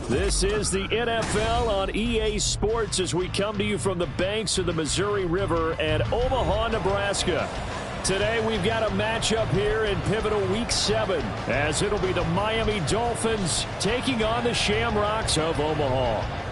This is the NFL on EA Sports as we come to you from the banks of the Missouri River at Omaha, Nebraska. Today we've got a matchup here in pivotal Week 7 as it'll be the Miami Dolphins taking on the Shamrocks of Omaha.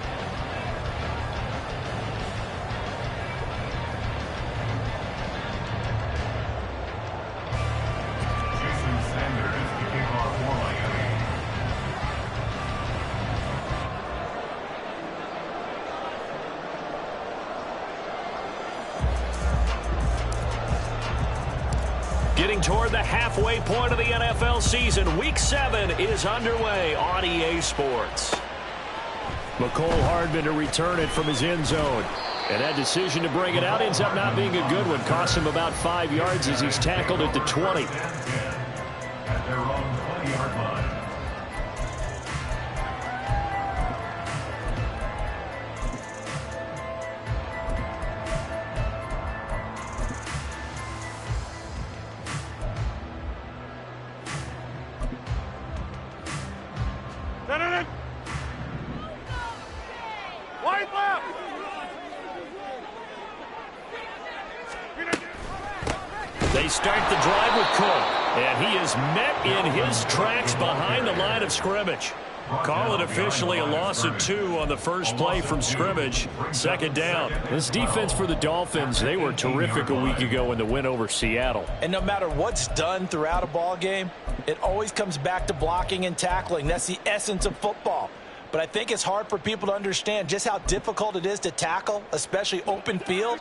Getting toward the halfway point of the NFL season, Week 7 is underway on EA Sports. McCole Hardman to return it from his end zone. And that decision to bring it out ends up not being a good one. Cost him about 5 yards as he's tackled at the 20. At their own 20-yard line. They start the drive with Cook, and he is met in his tracks behind the line of scrimmage. Call it officially a loss of 2 on the first play from scrimmage. Second down. This defense for the Dolphins, they were terrific a week ago in the win over Seattle. And no matter what's done throughout a ball game, it always comes back to blocking and tackling. That's the essence of football. But I think it's hard for people to understand just how difficult it is to tackle, especially open field.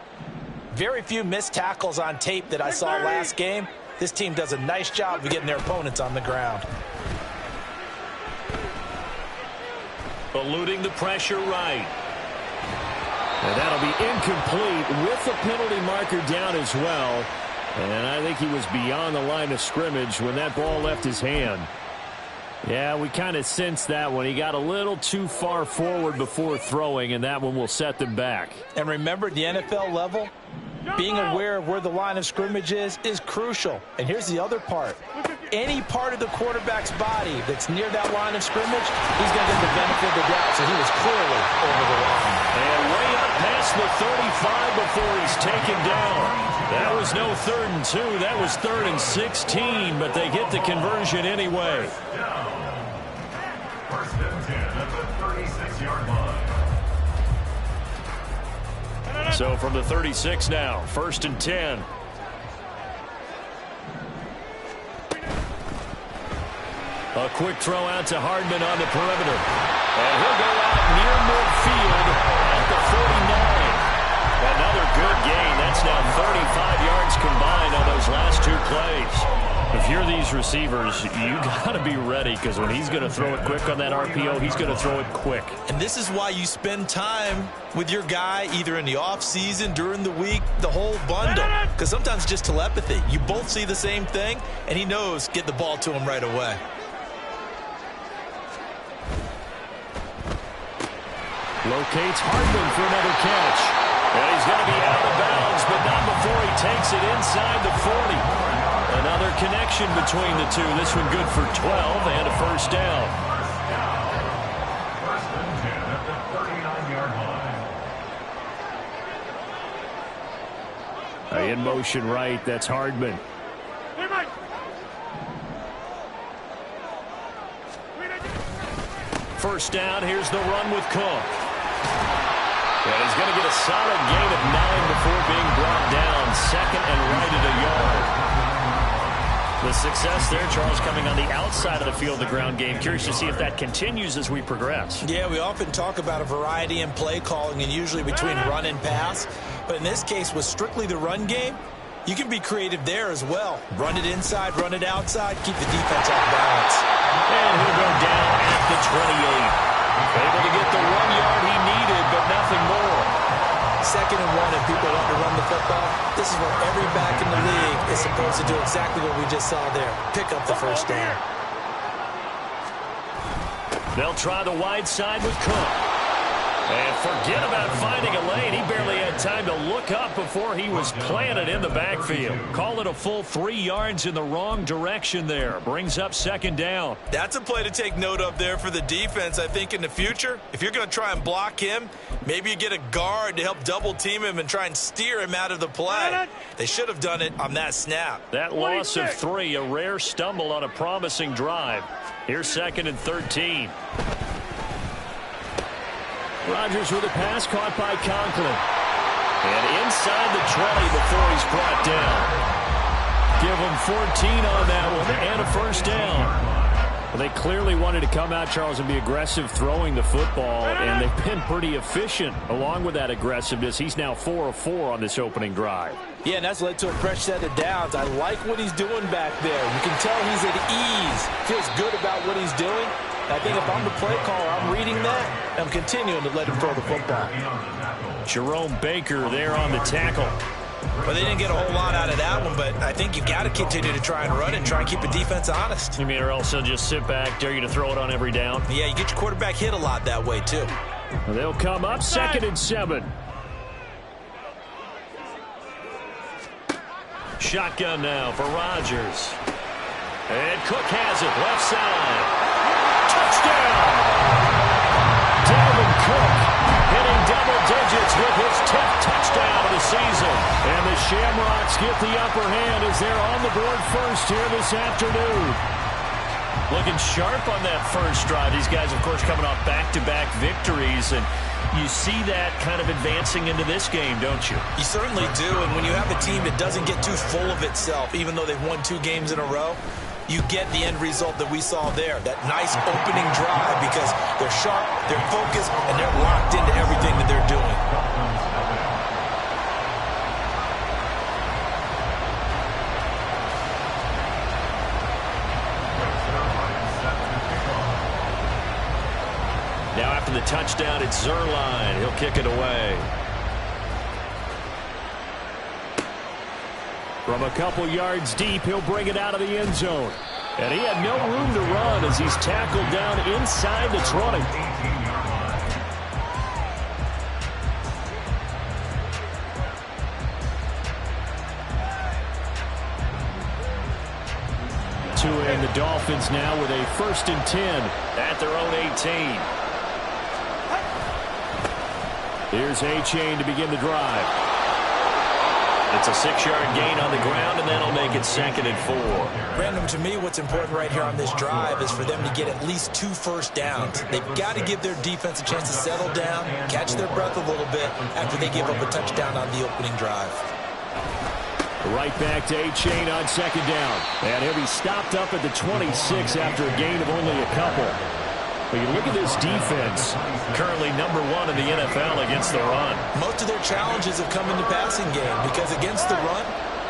Very few missed tackles on tape that I saw last game. This team does a nice job of getting their opponents on the ground. Eluding the pressure right. And that'll be incomplete with the penalty marker down as well. And I think he was beyond the line of scrimmage when that ball left his hand. Yeah, we kind of sensed that one. He got a little too far forward before throwing, and that one will set them back. And remember, at the NFL level, being aware of where the line of scrimmage is crucial. And here's the other part. Any part of the quarterback's body that's near that line of scrimmage, he's going to get the benefit of the doubt, so he was clearly over the line. And way up past the 35 before he's taken down. That was no 3rd and 2. That was 3rd and 16, but they get the conversion anyway. First and 10 at the 36-yard line. So from the 36 now, 1st and 10. A quick throw out to Hardman on the perimeter. And he'll go out near midfield at the 49. Another good gain. That's now 35 yards combined on those last 2 plays. If you're these receivers, you got to be ready because when he's going to throw it quick on that RPO, he's going to throw it quick. And this is why you spend time with your guy either in the offseason, during the week, the whole bundle. Because sometimes just telepathy. You both see the same thing, and he knows get the ball to him right away. Locates Hardman for another catch. And he's going to be out of bounds, but not before he takes it inside the 40. Another connection between the two. This one good for 12 and a first down. First and 10 at the 39-yard line. In motion right, that's Hardman. First down, here's the run with Cook. And he's going to get a solid gain of 9 before being brought down. 2nd and right at a yard. The success there, Charles, coming on the outside of the field, the ground game. Curious to see if that continues as we progress. Yeah, we often talk about a variety in play calling and usually between run and pass. But in this case, with strictly the run game, you can be creative there as well. Run it inside, run it outside, keep the defense off balance. And he'll go down at the 28. Able to get the 1 yard he needed, but nothing more. 2nd and 1, and people want to run the football. This is where every back in the league is supposed to do exactly what we just saw there. Pick up the first down. They'll try the wide side with Cook. And forget about finding a lane. He barely had time to look up before he was planted in the backfield. Call it a full 3 yards in the wrong direction there. Brings up second down. That's a play to take note of there for the defense. I think in the future, if you're going to try and block him, maybe you get a guard to help double team him and try and steer him out of the play. They should have done it on that snap. That loss of 3, a rare stumble on a promising drive. Here's 2nd and 13. Rodgers with a pass caught by Conklin. And inside the 20 before he's brought down. Give him 14 on that one and a first down. Well, they clearly wanted to come out, Charles, and be aggressive throwing the football, and they've been pretty efficient along with that aggressiveness. He's now 4 of 4 on this opening drive. Yeah, and that's led to a fresh set of downs. I like what he's doing back there. You can tell he's at ease. Feels good about what he's doing. I think if I'm the play caller, I'm reading that, and I'm continuing to let him throw the football. Jerome Baker there on the tackle. Well, they didn't get a whole lot out of that one, but I think you've got to continue to try and run it and try and keep the defense honest. You mean, or else they'll just sit back, dare you to throw it on every down? Yeah, you get your quarterback hit a lot that way, too. They'll come up 2nd and 7. Shotgun now for Rodgers. And Cook has it, left side. Touchdown! Dalvin Cook hitting double digits with his 10th touchdown of the season. And the Shamrocks get the upper hand as they're on the board first here this afternoon. Looking sharp on that first drive. These guys, of course, coming off back-to-back victories, and you see that kind of advancing into this game, don't you? You certainly do, and when you have a team that doesn't get too full of itself, even though they've won 2 games in a row, you get the end result that we saw there, that nice opening drive, because they're sharp, they're focused, and they're locked into everything that they're doing. Now after the touchdown, it's Zerline. He'll kick it away. From a couple yards deep, he'll bring it out of the end zone. And he had no room to run as he's tackled down inside the 20. And the Dolphins now with a 1st and 10 at their own 18. Here's A-Chain to begin the drive. It's a 6-yard gain on the ground, and that'll make it 2nd and 4. Random, to me, what's important right here on this drive is for them to get at least 2 first downs. They've got to give their defense a chance to settle down, catch their breath a little bit after they give up a touchdown on the opening drive. Right back to A-Chain on 2nd down. And he'll be stopped up at the 26 after a gain of only a couple. But you look at this defense, currently number 1 in the NFL against the run. Most of their challenges have come in the passing game because against the run,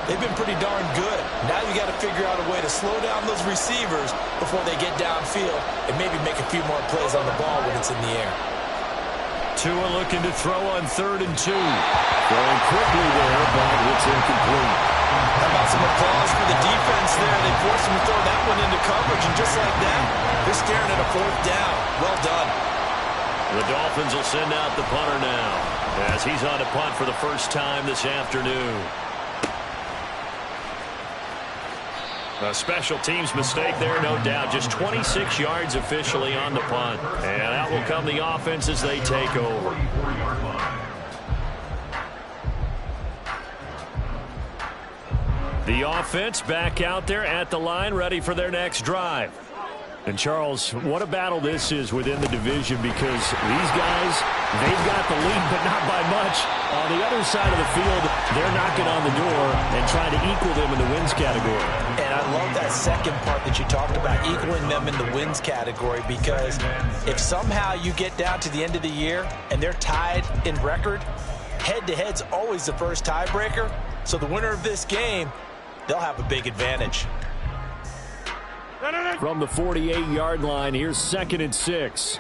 they've been pretty darn good. Now you got to figure out a way to slow down those receivers before they get downfield and maybe make a few more plays on the ball when it's in the air. Tua looking to throw on 3rd and 2. Going quickly there, but it's incomplete. How about some applause for the defense there? They forced him to throw that one into coverage, and just like that, they're staring at a 4th down. Well done. The Dolphins will send out the punter now as he's on to punt for the first time this afternoon. A special teams mistake there, no doubt. Just 26 yards officially on the punt. And out will come the offense as they take over. The offense back out there at the line, ready for their next drive. And, Charles, what a battle this is within the division because these guys, they've got the lead, but not by much. On the other side of the field, they're knocking on the door and trying to equal them in the wins category. And I love that second part that you talked about, equaling them in the wins category, because if somehow you get down to the end of the year and they're tied in record, head-to-head's always the first tiebreaker. So the winner of this game, they'll have a big advantage. From the 48-yard line, here's 2nd and 6.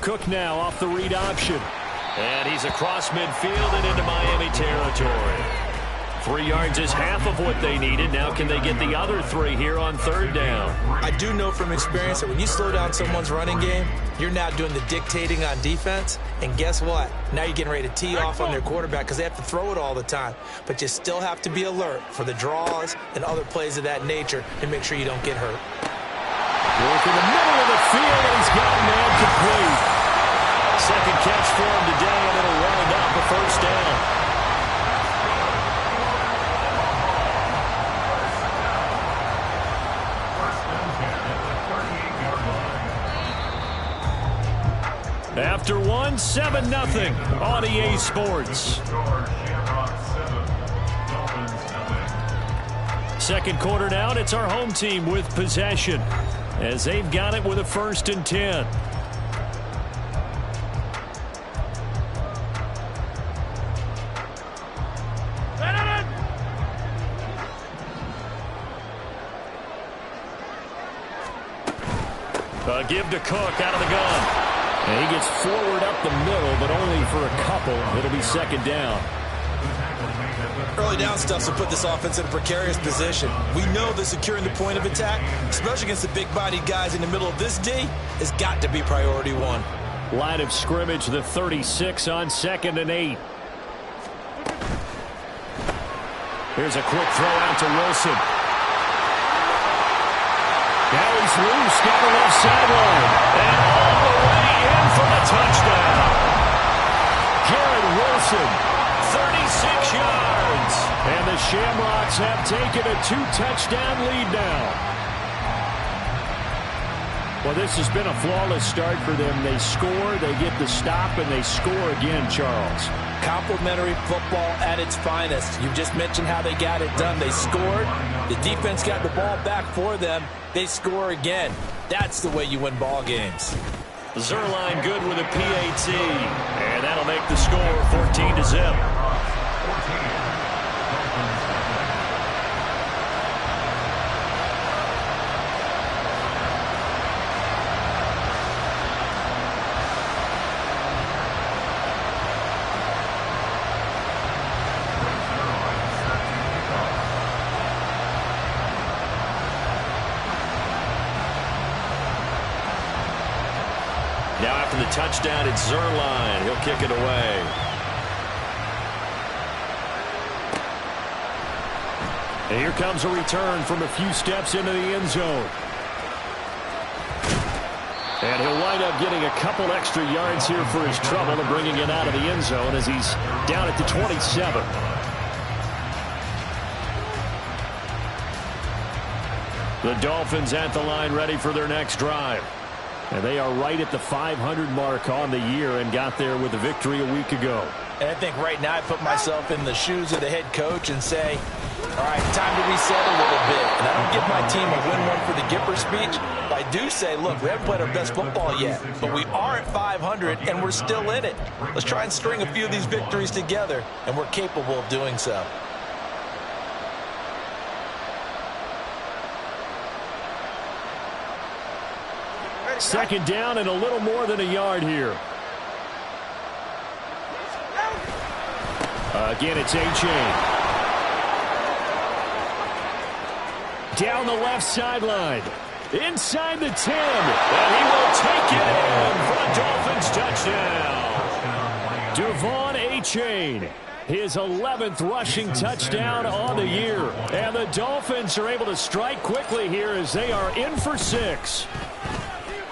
Cook now off the read option. And he's across midfield and into Miami territory. 3 yards is half of what they needed. Now can they get the other 3 here on 3rd down? I do know from experience that when you slow down someone's running game, you're now doing the dictating on defense. And guess what? Now you're getting ready to tee off on their quarterback because they have to throw it all the time. But you still have to be alert for the draws and other plays of that nature to make sure you don't get hurt. Work in the middle of the field, and he's got a man complete. Second catch for him today, and it'll round out the 1st down. After 1, 7-0 on EA Sports. Second quarter now, and it's our home team with possession as they've got it with a 1st and 10. Give to Cook out of the gun. And he gets forward up the middle, but only for a couple. It'll be 2nd down. Early down stuff will put this offense in a precarious position. We know that securing the point of attack, especially against the big-bodied guys in the middle of this D, has got to be priority 1. Line of scrimmage, the 36 on 2nd and 8. Here's a quick throw out to Wilson. Now he's loose down the left sideline. And all the way in for the touchdown. Garrett Wilson, 36 yards. And the Shamrocks have taken a 2-touchdown lead now. Well, this has been a flawless start for them. They score, they get the stop, and they score again, Charles. Complimentary football at its finest. You just mentioned how they got it done. They scored. The defense got the ball back for them. They score again. That's the way you win ball games. Zerline good with a PAT. And that'll make the score 14-0. Now after the touchdown, it's Zerline. He'll kick it away. And here comes a return from a few steps into the end zone. And he'll wind up getting a couple extra yards here for his trouble and bringing it out of the end zone as he's down at the 27. The Dolphins at the line ready for their next drive. And they are right at the 500 mark on the year and got there with a victory a week ago. And I think right now I put myself in the shoes of the head coach and say, all right, time to reset a little bit. And I don't give my team a win one for the Gipper speech, but I do say, look, we haven't played our best football yet, but we are at 500 and we're still in it. Let's try and string a few of these victories together, and we're capable of doing so. Second down and a little more than a yard here. Again, it's A-Chain. Down the left sideline. Inside the 10. And he will take it in for a Dolphins touchdown. Devon A-Chain. His 11th rushing touchdown on the year. And the Dolphins are able to strike quickly here as they are in for 6.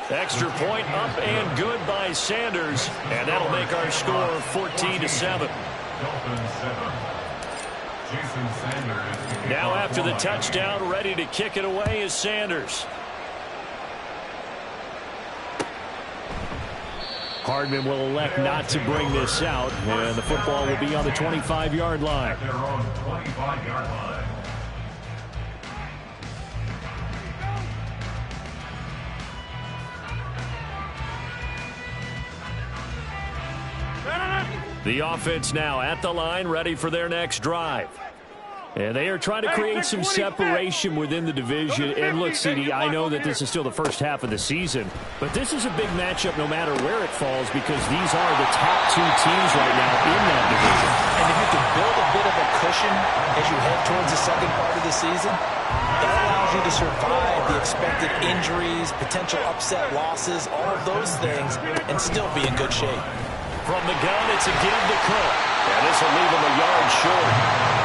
Extra point up and good by Sanders. And that'll make our score 14-7. Now after the touchdown, ready to kick it away is Sanders. Hardman will elect not to bring this out, and the football will be on the 25-yard line. The offense now at the line, ready for their next drive. And they are trying to create some separation within the division. And look, CD, I know that this is still the first half of the season, but this is a big matchup no matter where it falls because these are the top two teams right now in that division. And if you can build a bit of a cushion as you head towards the second part of the season, that allows you to survive the expected injuries, potential upset losses, all of those things, and still be in good shape. From the gun, it's a give to Cook. And this will leave him a yard short.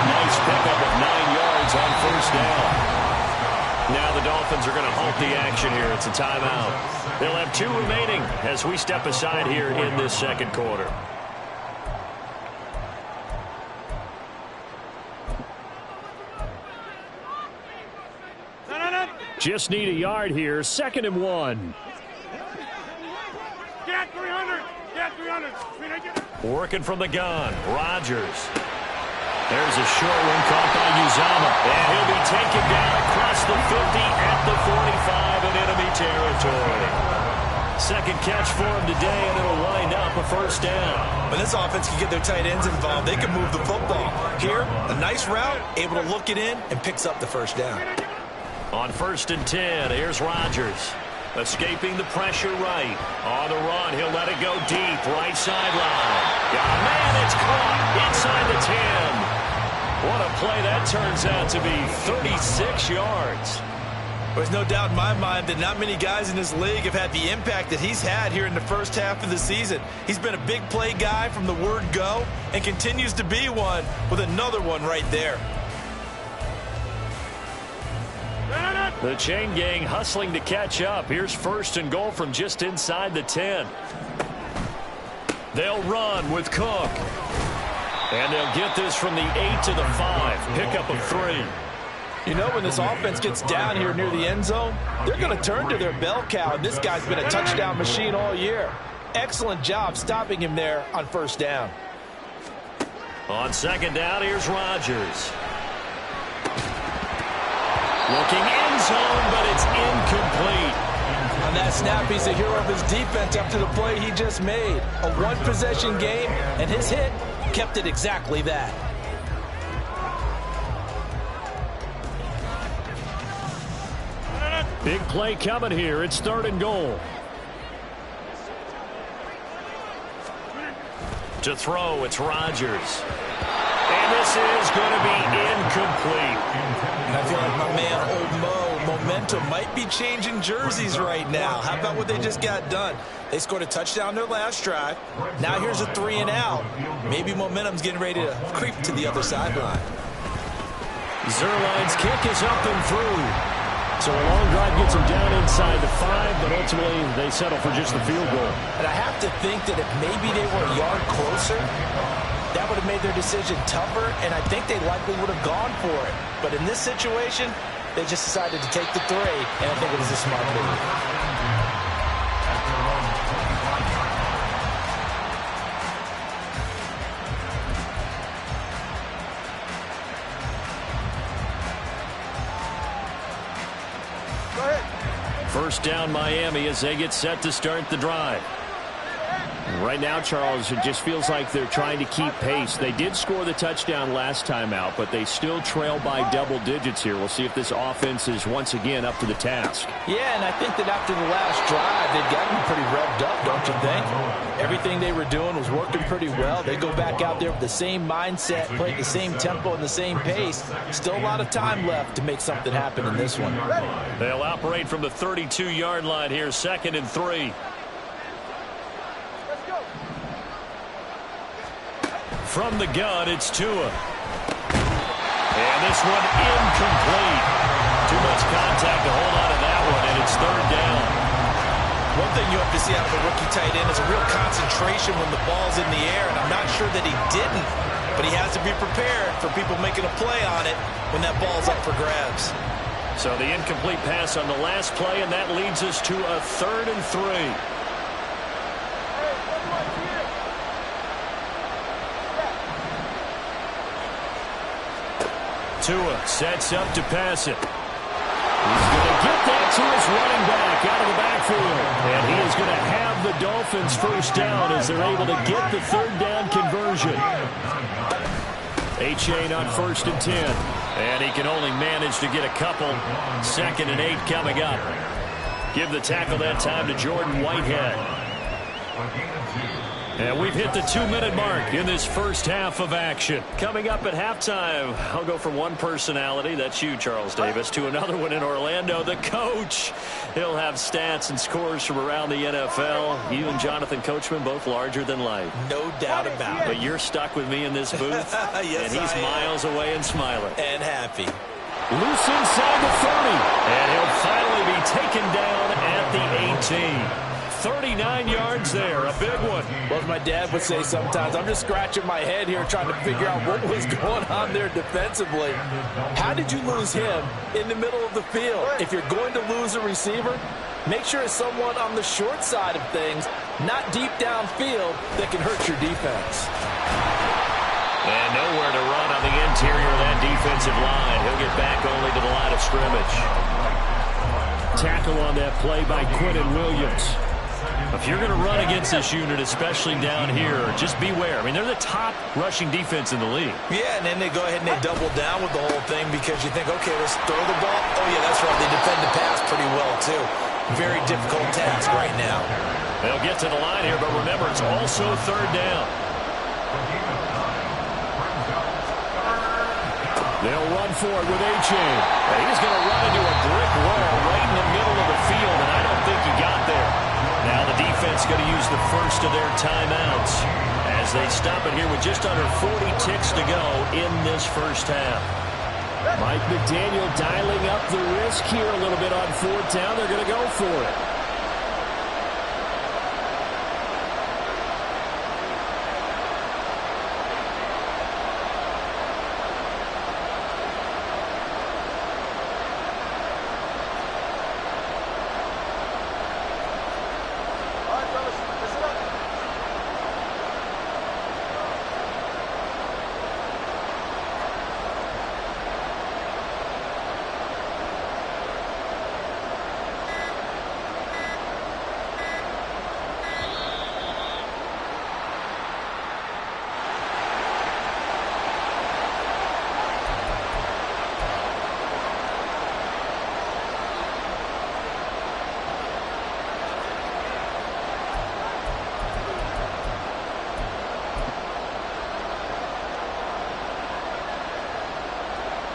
Nice pickup of 9 yards on first down. Now the Dolphins are going to halt the action here. It's a timeout. They'll have 2 remaining as we step aside here in this second quarter. Just need a yard here. 2nd and 1. Get 300. Get 300. Working from the gun. Rodgers. There's a short one caught by Uzama. And he'll be taken down across the 50 at the 45 in enemy territory. Second catch for him today, and it'll wind up a first down. When this offense can get their tight ends involved, they can move the football. Here, a nice route, able to look it in, and picks up the first down. On 1st and 10, here's Rodgers. Escaping the pressure right. On the run, he'll let it go deep. Right sideline. Oh, man, it's caught inside the 10. What a play that turns out to be. 36 yards. There's no doubt in my mind that not many guys in this league have had the impact that he's had here in the first half of the season. He's been a big play guy from the word go and continues to be one with another one right there. The chain gang hustling to catch up. Here's 1st and goal from just inside the 10. They'll run with Cook. And they'll get this from the 8 to the 5. Pickup of 3. You know, when this offense gets down here near the end zone, they're going to turn to their bell cow, and this guy's been a touchdown machine all year. Excellent job stopping him there on first down. On 2nd down, here's Rodgers. Looking end zone, but it's incomplete. On that snap, he's a hero of his defense after the play he just made. A one-possession game, and his hit kept it exactly that. Big play coming here. It's 3rd and goal. To throw, it's Rodgers. And this is going to be incomplete. And I feel like my man, Old Mo, momentum might be changing jerseys right now. How about what they just got done? They scored a touchdown their last drive. Now here's a 3 and out. Maybe momentum's getting ready to creep to the other sideline. Zerline's kick is up and through. So a long drive gets them down inside the 5, but ultimately they settle for just the field goal. And I have to think that if maybe they were a yard closer, that would have made their decision tougher, and I think they likely would have gone for it. But in this situation, they just decided to take the 3, and I think it was a smart move. First down Miami as they get set to start the drive. Right now, Charles, it just feels like they're trying to keep pace. They did score the touchdown last time out, but they still trail by double digits here. We'll see if this offense is once again up to the task. Yeah, and I think that after the last drive, they've gotten pretty revved up, don't you think? Everything they were doing was working pretty well. They go back out there with the same mindset, play at the same tempo and the same pace. Still a lot of time left to make something happen in this one. They'll operate from the 32-yard line here, 2nd and 3. From the gun, it's Tua. And this one incomplete. Too much contact to hold on to that one, and it's 3rd down. One thing you have to see out of a rookie tight end is a real concentration when the ball's in the air, and I'm not sure that he didn't, but he has to be prepared for people making a play on it when that ball's up for grabs. So the incomplete pass on the last play, and that leads us to a 3rd and 3. Tua sets up to pass it. He's going to get that to his running back out of the backfield. And he is going to have the Dolphins first down as they're able to get the 3rd down conversion. A-chain on 1st and 10. And he can only manage to get a couple. 2nd and 8 coming up. Give the tackle that time to Jordan Whitehead. And we've hit the 2-minute mark in this first half of action. Coming up at halftime, I'll go from one personality, that's you, Charles Davis, to another one in Orlando, the coach. He'll have stats and scores from around the NFL. You and Jonathan Coachman, both larger than life. No doubt about it. But you're stuck with me in this booth, yes, and he's miles away and smiling. And happy. Loose inside the 30, and he'll finally be taken down at the 18. 39 yards there, a big one. Well, as my dad would say sometimes, I'm just scratching my head here trying to figure out what was going on there defensively. How did you lose him in the middle of the field? If you're going to lose a receiver, make sure it's someone on the short side of things, not deep downfield, that can hurt your defense. And nowhere to run on the interior of that defensive line. He'll get back only to the line of scrimmage. Tackle on that play by Quinton Williams. If you're going to run against this unit, especially down here, just beware. I mean, they're the top rushing defense in the league. Yeah, and then they go ahead and they double down with the whole thing because you think, okay, let's throw the ball. Oh, yeah, that's right. They defend the pass pretty well, too. Very difficult task right now. They'll get to the line here, but remember, it's also 3rd down. They'll run for it with A-Chain. And he's going to run into a brick wall right in the middle of the field, and I don't think he got there. Now the defense going to use the first of their timeouts as they stop it here with just under 40 ticks to go in this first half. Mike McDaniel dialing up the risk here a little bit on 4th down. They're going to go for it.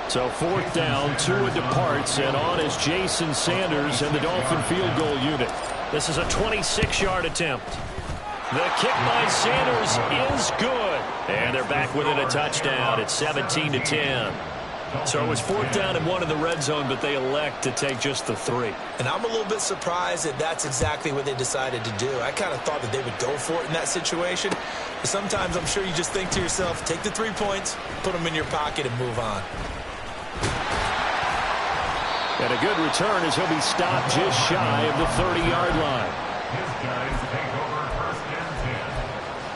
So 4th down, Tua departs, and on is Jason Sanders and the Dolphin field goal unit. This is a 26-yard attempt. The kick by Sanders is good. And they're back within a touchdown. It's 17-10. So it was 4th down and 1 in the red zone, but they elect to take just the 3. And I'm a little bit surprised that that's exactly what they decided to do. I kind of thought that they would go for it in that situation. But sometimes I'm sure you just think to yourself, take the 3 points, put them in your pocket, and move on. And a good return as he'll be stopped just shy of the 30-yard line. His guys take over 1st and 10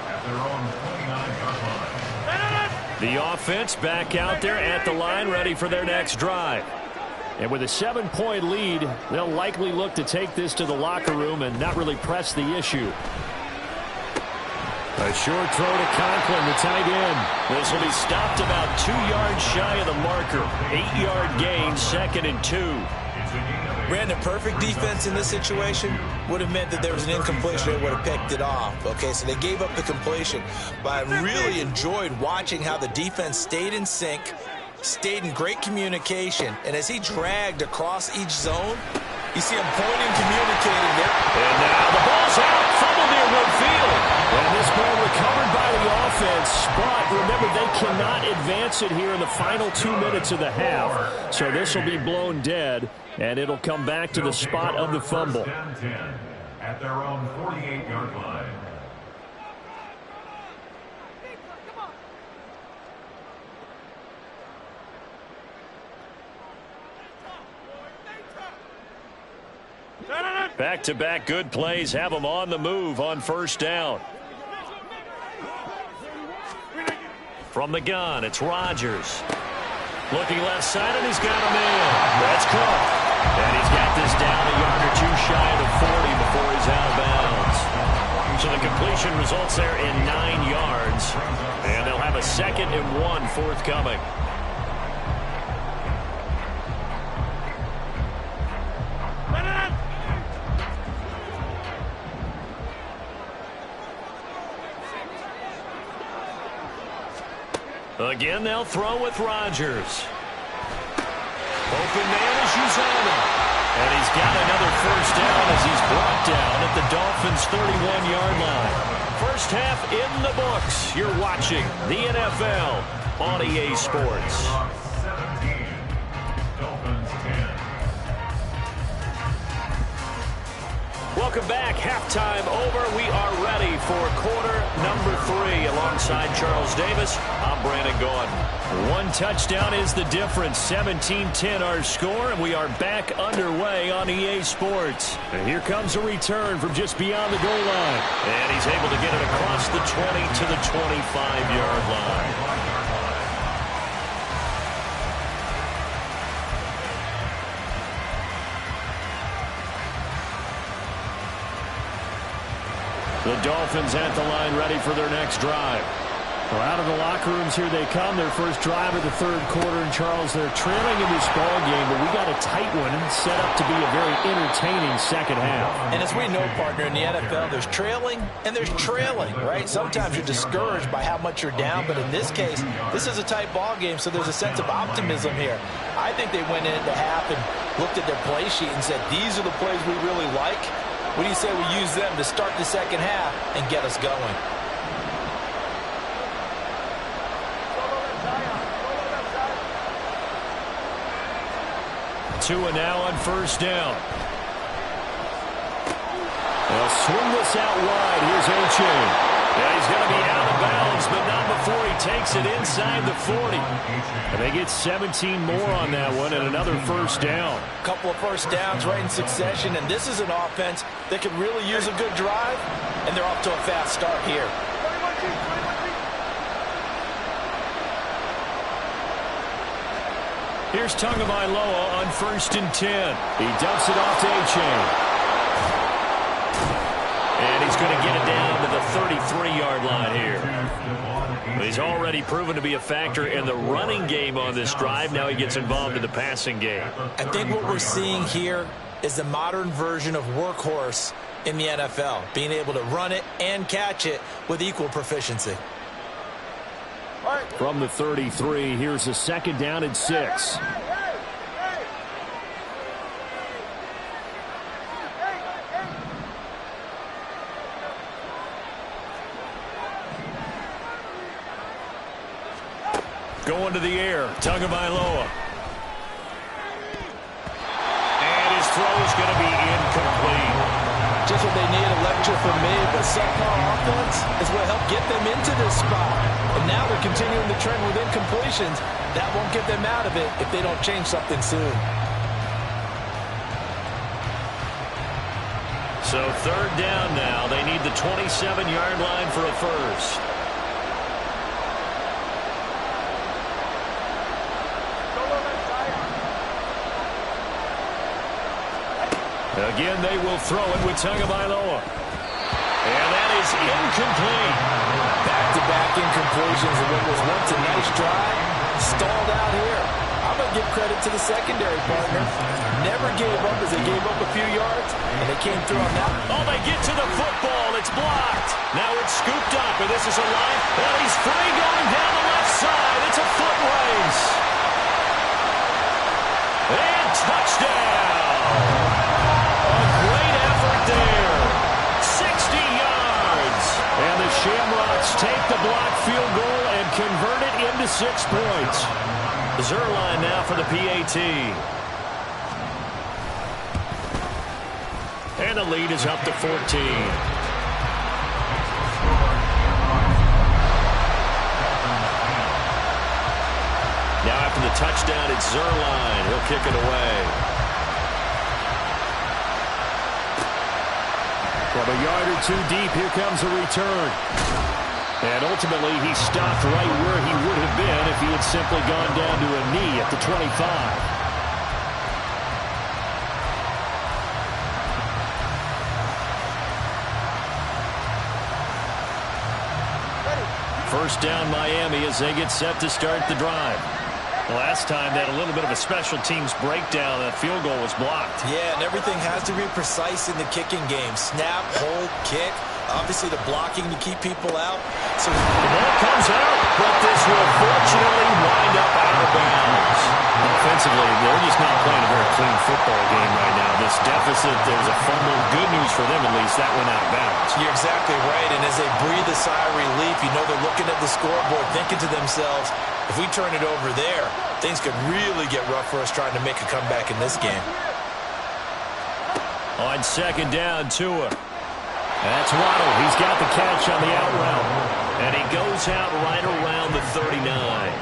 at their own 29-yard line. The offense back out there at the line, ready for their next drive. And with a 7-point lead, they'll likely look to take this to the locker room and not really press the issue. A short throw to Conklin, the tight end. This will be stopped about 2 yards shy of the marker. 8-yard gain, 2nd and 2. Brandon, perfect defense in this situation would have meant that there was an incompletion. They would have picked it off. Okay, so they gave up the completion. But I really enjoyed watching how the defense stayed in sync, stayed in great communication. And as he dragged across each zone, you see him pointing, communicating there. And now the ball's out, fumbled near midfield. And this ball recovered by the offense, but remember, they cannot advance it here in the final 2 minutes of the half. So this will be blown dead, and it'll come back to the spot of the fumble. 1st and 10 at their own 48-yard line. Back-to-back good plays have them on the move on 1st down. From the gun, it's Rodgers. Looking left side, and he's got him in. That's Cook. And he's got this down a yard or 2 shy of the 40 before he's out of bounds. So the completion results there in 9 yards. And they'll have a 2nd and 1 forthcoming. Again, they'll throw with Rodgers. Open man is Uzana. And he's got another first down as he's brought down at the Dolphins' 31-yard line. First half in the books. You're watching the NFL on EA Sports. 17. Dolphins 10. Welcome back. Halftime over. We are ready for quarter number 3. Alongside Charles Davis, I'm Brandon Gaudin. One touchdown is the difference. 17-10 our score, and we are back underway on EA Sports. And here comes a return from just beyond the goal line. And he's able to get it across the 20 to the 25-yard line. The Dolphins at the line, ready for their next drive. Well, out of the locker rooms, here they come. Their first drive of the third quarter. And, Charles, they're trailing in this ball game, but we got a tight one set up to be a very entertaining second half. And as we know, partner, in the NFL, there's trailing and there's trailing, right? Sometimes you're discouraged by how much you're down, but in this case, this is a tight ball game, so there's a sense of optimism here. I think they went into half and looked at their play sheet and said, these are the plays we really like. What do you say we use them to start the second half and get us going? Tua now on first down. They'll swing this out wide. Here's A-Chain. Yeah, he's going to be out of bounds, but not before he takes it inside the 40. And they get 17 more on that one and another first down. A couple of first downs right in succession, and this is an offense that could really use a good drive, and they're off to a fast start here. Here's Tagovailoa on 1st and 10. He dumps it off to A-Chain. And he's going to get it down to the 33-yard line here. He's already proven to be a factor in the running game on this drive. Now he gets involved in the passing game. I think what we're seeing here is the modern version of workhorse in the NFL, being able to run it and catch it with equal proficiency. From the 33, here's a second down and 6. Going to the air, Tagovailoa. And his throw is going to be incomplete. Just what they need, a lecture from me, but subpar offense is what helped get them into this spot. And now they're continuing the trend with incompletions. That won't get them out of it if they don't change something soon. So third down now. They need the 27-yard line for a first. Again, they will throw it with Tagovailoa. And that is incomplete. Back-to-back incompletions of what was once a nice drive. Stalled out here. I'm going to give credit to the secondary partner. Never gave up as they gave up a few yards, and they came through on that. Oh, they get to the football. It's blocked. Now it's scooped up, and this is a line. And he's free going down the left side. It's a foot race. And touchdown. Great effort there. 60 yards. And the Shamrocks take the blocked field goal and convert it into 6 points. Zerline now for the PAT. And the lead is up to 14. Now after the touchdown, it's Zerline. He'll kick it away. From a yard or two deep, here comes a return. And ultimately, he stopped right where he would have been if he had simply gone down to a knee at the 25. First down, Miami, as they get set to start the drive. Last time, they had a little bit of a special teams breakdown. That field goal was blocked. Yeah, and everything has to be precise in the kicking game. Snap, hold, kick. Obviously, the blocking to keep people out. So the ball comes out, but this will fortunately wind up out of bounds. Offensively, they're just not playing a very clean football game right now. This deficit, there's a fumble. Good news for them, at least. That went out of bounds. You're exactly right. And as they breathe a sigh of relief, you know they're looking at the scoreboard, thinking to themselves, if we turn it over there, things could really get rough for us trying to make a comeback in this game. On second down, Tua. That's Waddle. He's got the catch on the out route. And he goes out right around the 39.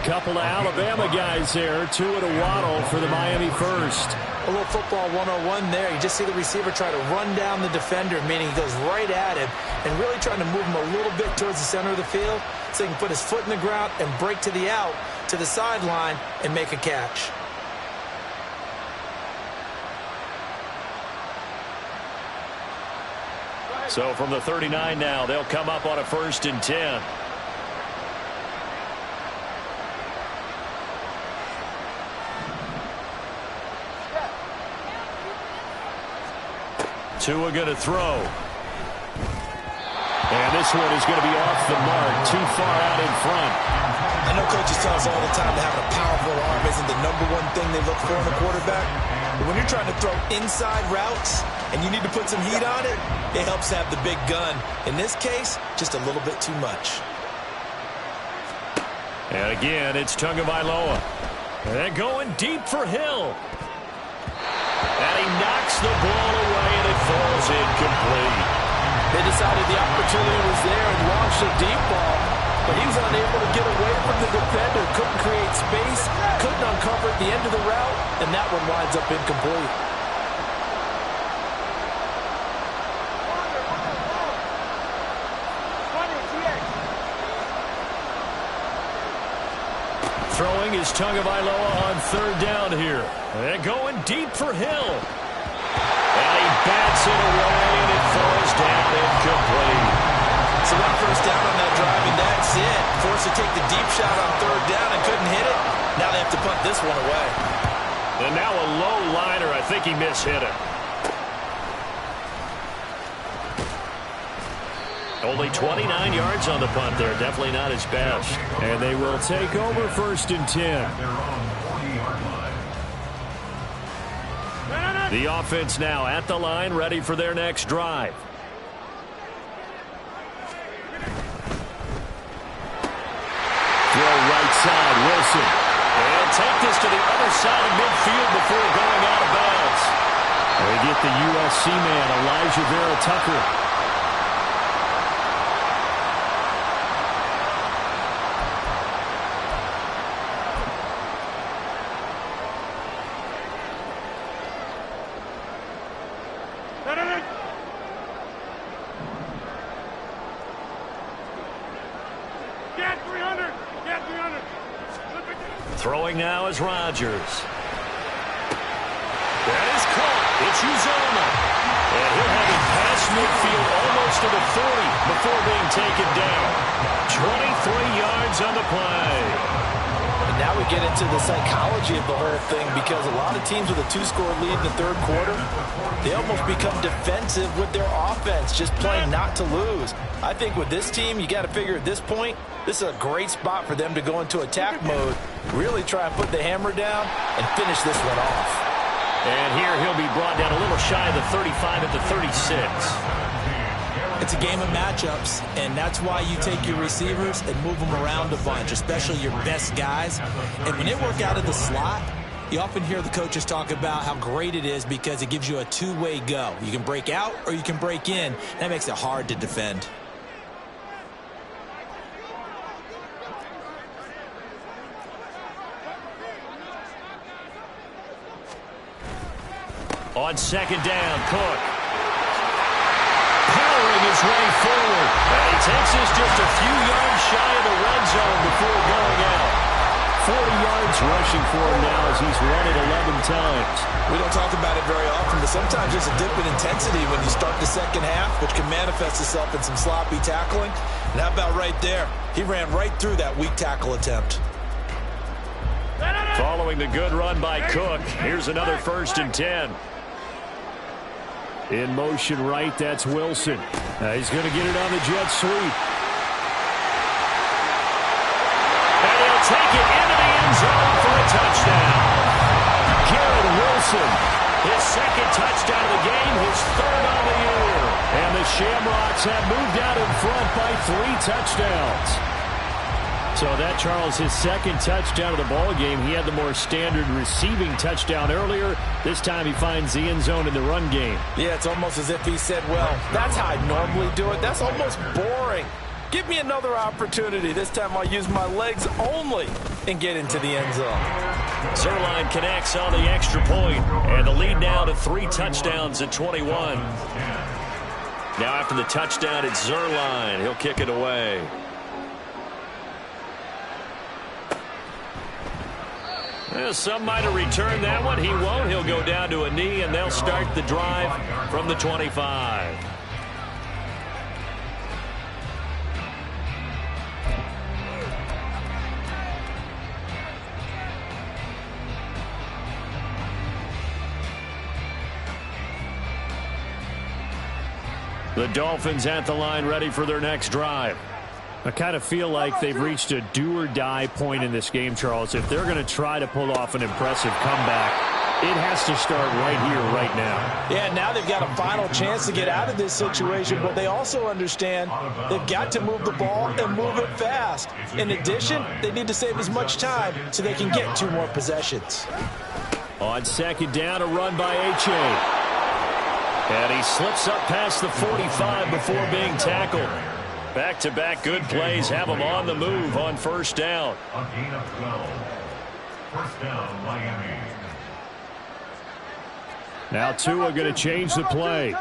Couple of Alabama guys there. Tua to Waddle for the Miami first. A little football 101 there. You just see the receiver try to run down the defender, meaning he goes right at him and really trying to move him a little bit towards the center of the field so he can put his foot in the ground and break to the out, to the sideline, and make a catch. So from the 39 now, they'll come up on a 1st and 10. Tua going to throw. And this one is going to be off the mark, too far out in front. I know coaches tell us all the time that having a powerful arm isn't the #1 thing they look for in a quarterback. But when you're trying to throw inside routes and you need to put some heat on it, it helps have the big gun. In this case, just a little bit too much. And again, it's Tagovailoa. And they're going deep for Hill. And he knocks the ball away, and it falls incomplete. They decided the opportunity was there and launched a deep ball, but he was unable to get away from the defender, couldn't create space, couldn't uncover at the end of the route, and that one winds up incomplete. Throwing is Tagovailoa on 3rd down here. They're going deep for Hill. And he bats it away, and it falls down incomplete. So 1 first down on that drive, and that's it. Forced to take the deep shot on 3rd down and couldn't hit it. Now they have to punt this one away. And now a low liner. I think he mishit it. Only 29 yards on the punt there. Definitely not his best. And they will take over 1st and 10. The offense now at the line, ready for their next drive. Throw right side, Wilson. And take this to the other side of midfield before going out of bounds. They get the USC man, Elijah Vera Tucker. Throwing now is Rodgers. That is caught. It's Uzoma. And he'll have it past midfield almost to the 40 before being taken down. 23 yards on the play. And now we get into the psychology of the whole thing, because a lot of teams with a 2-score lead in the 3rd quarter, they almost become defensive with their offense, just playing not to lose. I think with this team, you got to figure at this point, this is a great spot for them to go into attack mode, really try and put the hammer down and finish this one off. And here he'll be brought down a little shy of the 35 at the 36. It's a game of matchups, and that's why you take your receivers and move them around a bunch, especially your best guys. And when they work out of the slot, you often hear the coaches talk about how great it is because it gives you a two-way go. You can break out or you can break in. That makes it hard to defend. On second down, Cook. Powering his way forward. And he takes this just a few yards shy of the red zone before going out. 40 yards rushing for him now as he's run it 11 times. We don't talk about it very often, but sometimes there's a dip in intensity when you start the second half, which can manifest itself in some sloppy tackling. And how about right there? He ran right through that weak tackle attempt. Following the good run by Cook, here's another 1st and 10. In motion right, that's Wilson. He's going to get it on the jet sweep. And he'll take it into the end zone for a touchdown. Garrett Wilson, his second touchdown of the game, his third on the year. And the Shamrocks have moved out in front by 3 touchdowns. So that, Charles, his second touchdown of the ball game. He had the more standard receiving touchdown earlier. This time he finds the end zone in the run game. Yeah, it's almost as if he said, well, that's how I normally do it. That's almost boring. Give me another opportunity. This time I'll use my legs only and get into the end zone. Zuerlein connects on the extra point, and the lead now to 3 touchdowns at 21. Now after the touchdown, it's Zuerlein. He'll kick it away. Well, some might have returned that one. He won't. He'll go down to a knee, and they'll start the drive from the 25. The Dolphins at the line, ready for their next drive. I kind of feel like they've reached a do-or-die point in this game, Charles. If they're going to try to pull off an impressive comeback, it has to start right here, right now. Yeah, now they've got a final chance to get out of this situation, but they also understand they've got to move the ball and move it fast. In addition, they need to save as much time so they can get 2 more possessions. On second down, a run by H.A. And he slips up past the 45 before being tackled. Back-to-back good plays have him on the move on first down. A gain of 12. First down, Miami. Now Tua going to change the play.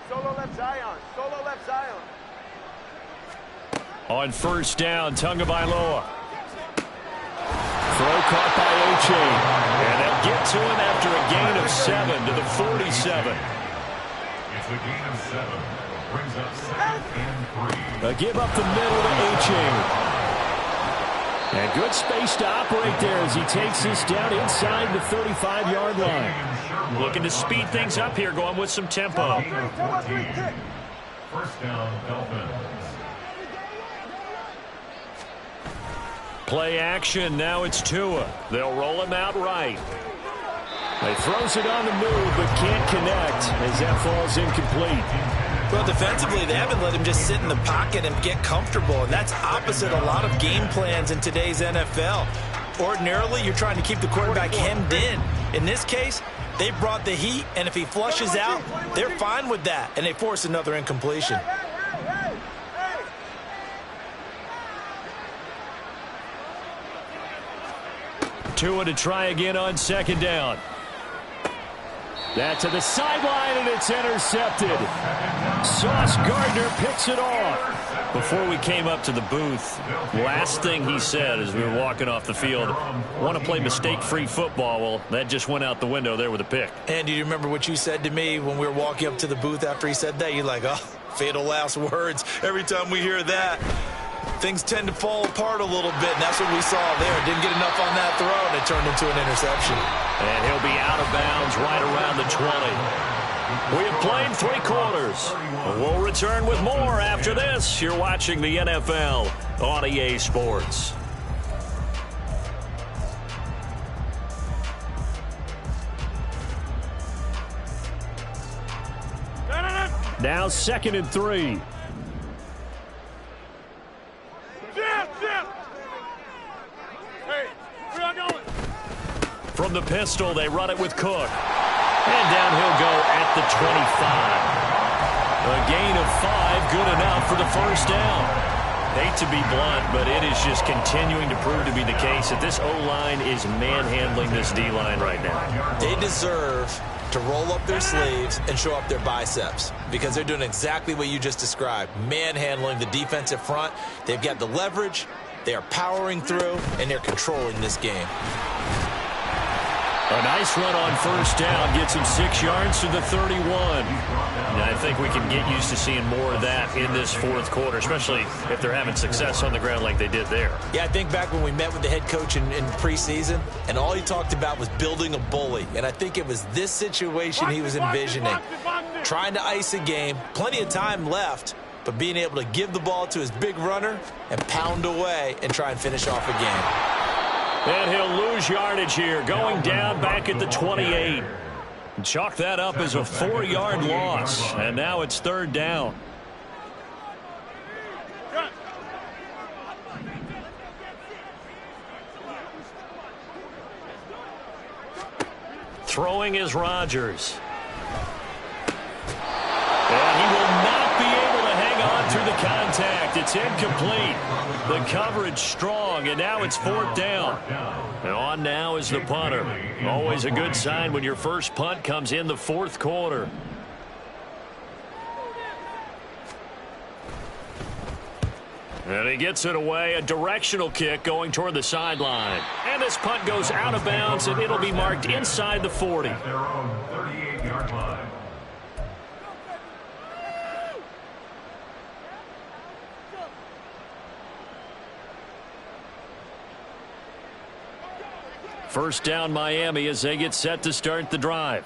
Solo left Zion. Solo left Zion. On first down, Tagovailoa. Throw caught by H.A. And they'll get to him after a gain of 7 to the 47. It's a gain of 7. Brings up 2nd and 3. A give up the middle to H.A. And good space to operate there as he takes this down inside the 35-yard line. Looking to speed things up here, going with some tempo. Gain of 14. First down, Dolphins. Play action, now it's Tua. They'll roll him out right. He throws it on the move, but can't connect as that falls incomplete. Well, defensively, they haven't let him just sit in the pocket and get comfortable, and that's opposite a lot of game plans in today's NFL. Ordinarily, you're trying to keep the quarterback hemmed in. In this case, they brought the heat, and if he flushes out, they're fine with that, and they force another incompletion. Tua to try again on second down. That to the sideline, and it's intercepted. Sauce Gardner picks it off. Before we came up to the booth, last thing he said as we were walking off the field, want to play mistake-free football. Well, that just went out the window there with a pick. And do you remember what you said to me when we were walking up to the booth after he said that? You're like, oh, fatal last words. Every time we hear that, things tend to fall apart a little bit, and that's what we saw there. Didn't get enough on that throw, and it turned into an interception. And he'll be out of bounds right around the 20. We have played 3 quarters. We'll return with more after this. You're watching the NFL on EA Sports. Now 2nd and 3. From the pistol, they run it with Cook. And down he'll go at the 25. A gain of 5, good enough for the first down. Hate to be blunt, but it is just continuing to prove to be the case that this O-line is manhandling this D-line right now. They deserve to roll up their sleeves and show up their biceps because they're doing exactly what you just described, manhandling the defensive front. They've got the leverage, they are powering through, and they're controlling this game. A nice run on first down. Gets him 6 yards to the 31. And I think we can get used to seeing more of that in this fourth quarter, especially if they're having success on the ground like they did there. Yeah, I think back when we met with the head coach in preseason, and all he talked about was building a bully. And I think it was this situation he was envisioning. Trying to ice a game, plenty of time left, but being able to give the ball to his big runner and pound away and try and finish off a game. And he'll lose yardage here, going down back at the 28. Chalk that up as a 4-yard loss, and now it's third down. Throwing is Rodgers. And he will not be able to hang on through the contact. It's incomplete. The coverage strong, and now it's fourth down. And on now is the punter. Always a good sign when your first punt comes in the fourth quarter. And he gets it away. A directional kick going toward the sideline. And this punt goes out of bounds, and it'll be marked inside the 40. At their own 38-yard line. First down Miami as they get set to start the drive.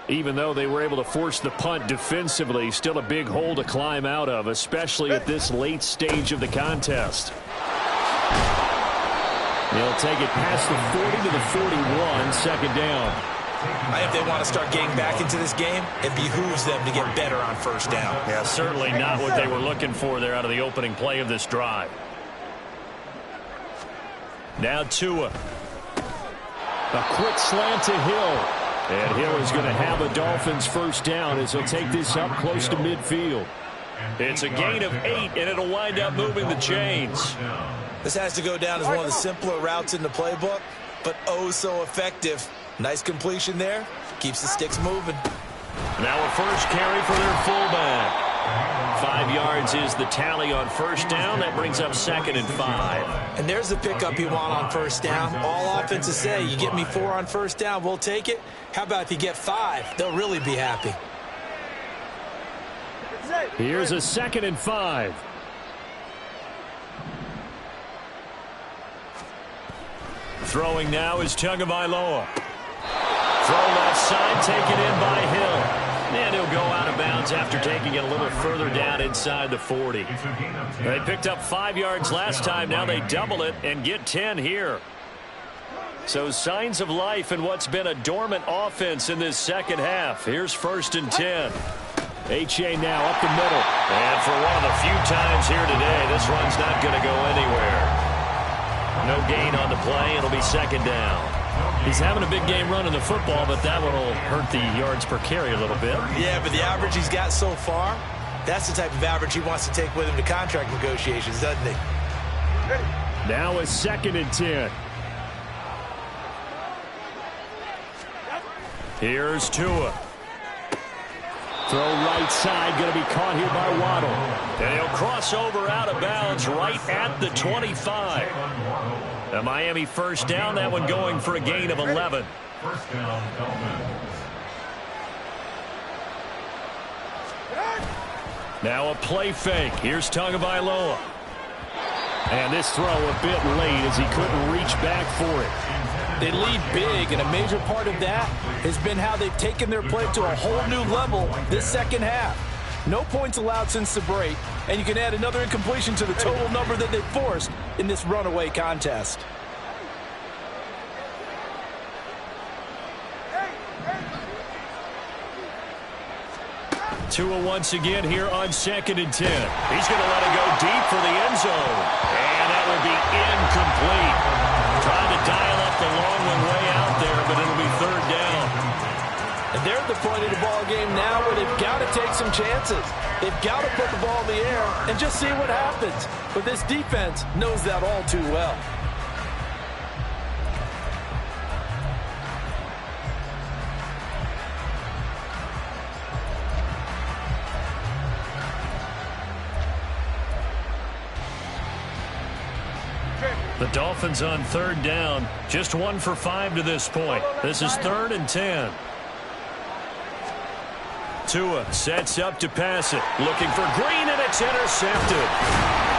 Even though they were able to force the punt defensively, still a big hole to climb out of, especially at this late stage of the contest. They'll take it past the 40 to the 41, second down. If they want to start getting back into this game, it behooves them to get better on first down. Yeah, certainly not what they were looking for there out of the opening play of this drive. Now Tua. A quick slant to Hill. And Hill is going to have a Dolphins first down as he'll take this up close to midfield. It's a gain of 8, and it'll wind up moving the chains. This has to go down as one of the simpler routes in the playbook, but oh so effective. Nice completion there. Keeps the sticks moving. Now a first carry for their fullback. 5 yards is the tally on first down. That brings up second and 5. And there's the pickup you want on first down. All offenses say, you get me 4 on first down, we'll take it. How about if you get 5? They'll really be happy. Here's a second and 5. Throwing now is Tagovailoa. Throw left side, taken in by Hill. And he'll go out of bounds after taking it a little further down inside the 40. They picked up 5 yards last time. Now they double it and get 10 here. So signs of life in what's been a dormant offense in this second half. Here's first and 10. H.A. now up the middle. And for one of the few times here today, this run's not going to go anywhere. No gain on the play. It'll be second down. He's having a big game running the football, but that one will hurt the yards per carry a little bit. Yeah, but the average he's got so far, that's the type of average he wants to take with him to contract negotiations, doesn't he? Now a second and 10. Here's Tua. Throw right side, going to be caught here by Waddle. And he'll cross over out of bounds right at the 25. A Miami first down, that one going for a gain of 11. First down, Dolphins. Now a play fake. Here's Tagovailoa. And this throw a bit late as he couldn't reach back for it. They lead big, and a major part of that has been how they've taken their play to a whole new level this second half. No points allowed since the break, and you can add another incompletion to the total number that they've forced in this runaway contest. Tua once again here on second and 10. He's going to let it go deep for the end zone. And that will be incomplete. Trying to dial up the long one way out there, but it'll be third down. And they're at the point of the ball game now where they've got to take some chances. They've got to put the ball in the air and just see what happens. But this defense knows that all too well. The Dolphins on third down. Just 1 for 5 to this point. This is 3rd and 10. Tua sets up to pass it. Looking for Green, and it's intercepted.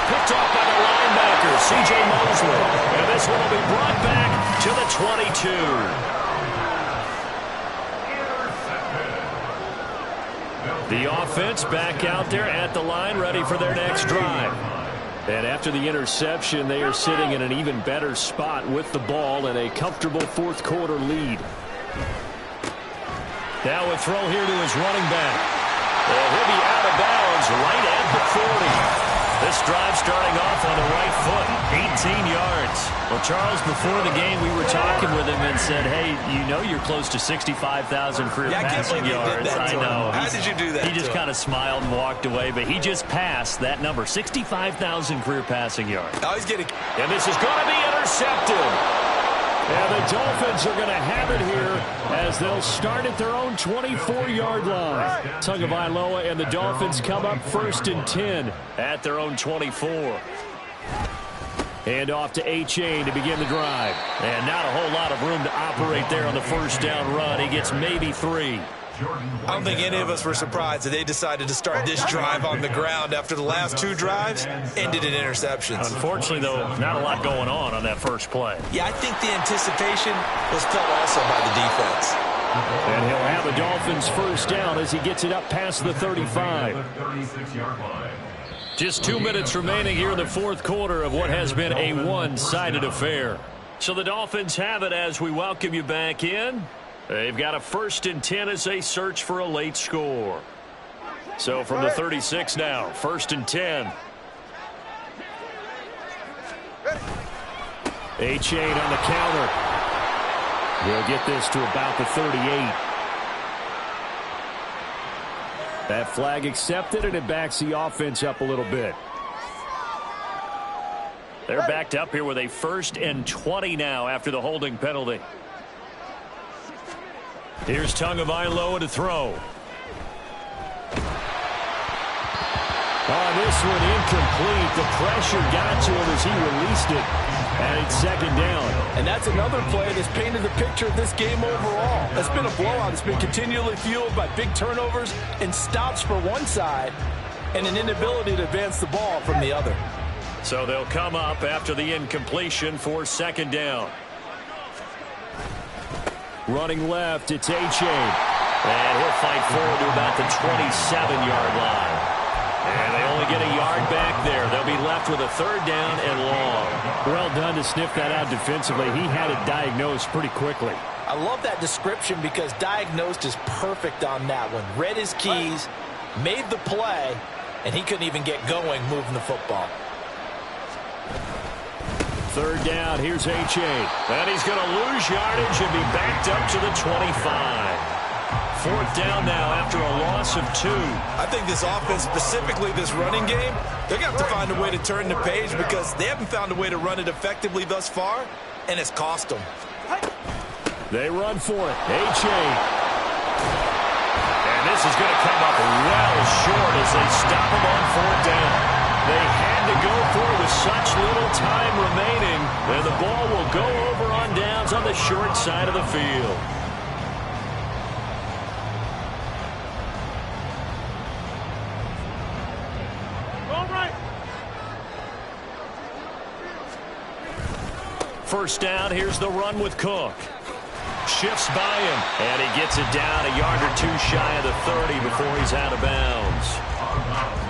Picked off by the linebacker, C.J. Mosley. And this one will be brought back to the 22. The offense back out there at the line, ready for their next drive. And after the interception, they are sitting in an even better spot with the ball and a comfortable fourth quarter lead. Now a throw here to his running back. And he'll be out of bounds right at the 40. This drive starting off on the right foot, 18 yards. Well, Charles, before the game, we were talking with him and said, hey, you know you're close to 65,000 career passing yards. I know. How did you do that? He just kind of smiled and walked away, but he just passed that number, 65,000 career passing yards. Oh, he's getting... And this is going to be intercepted. And the Dolphins are going to have it here as they'll start at their own 24-yard line. Tagovailoa and the Dolphins come up 1st and 10 at their own 24. Hand off to A-Chain to begin the drive. And not a whole lot of room to operate there on the first down run. He gets maybe 3. I don't think any of us were surprised that they decided to start this drive on the ground after the last 2 drives ended in interceptions. Unfortunately, though, not a lot going on that first play. Yeah, I think the anticipation was felt also by the defense. And he'll have the Dolphins first down as he gets it up past the 35. Just 2 minutes remaining here in the fourth quarter of what has been a one-sided affair. So the Dolphins have it as we welcome you back in. They've got a 1st and 10 as they search for a late score. So from the 36 now, 1st and 10. A-Chain on the counter. He'll get this to about the 38. That flag accepted, and it backs the offense up a little bit. They're backed up here with a 1st and 20 now after the holding penalty. Here's Tagovailoa to throw. This one incomplete. The pressure got to him as he released it. And it's 2nd down. And that's another play that's painted the picture of this game overall. It's been a blowout. It's been continually fueled by big turnovers and stops for one side and an inability to advance the ball from the other. So they'll come up after the incompletion for 2nd down. Running left, it's A-Chain. And he'll fight forward to about the 27-yard line. And they only get a yard back there. They'll be left with a 3rd down and long. Well done to sniff that out defensively. He had it diagnosed pretty quickly. I love that description because diagnosed is perfect on that one. Read his keys, made the play, and he couldn't even get going moving the football. 3rd down, here's A-Chain. And he's going to lose yardage and be backed up to the 25. 4th down now after a loss of 2. I think this offense, specifically this running game, they're going to have to find a way to turn the page because they haven't found a way to run it effectively thus far, and it's cost them. They run for it. A-Chain. And this is going to come up well short as they stop him on 4th down. They had to go for it with such little time remaining, and the ball will go over on downs on the short side of the field. All right. 1st down, here's the run with Cook. Shifts by him, and he gets it down a yard or 2 shy of the 30 before he's out of bounds.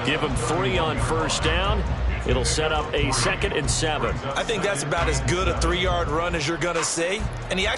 Give him 3 on 1st down. It'll set up a 2nd and 7. I think that's about as good a 3-yard run as you're going to see. And he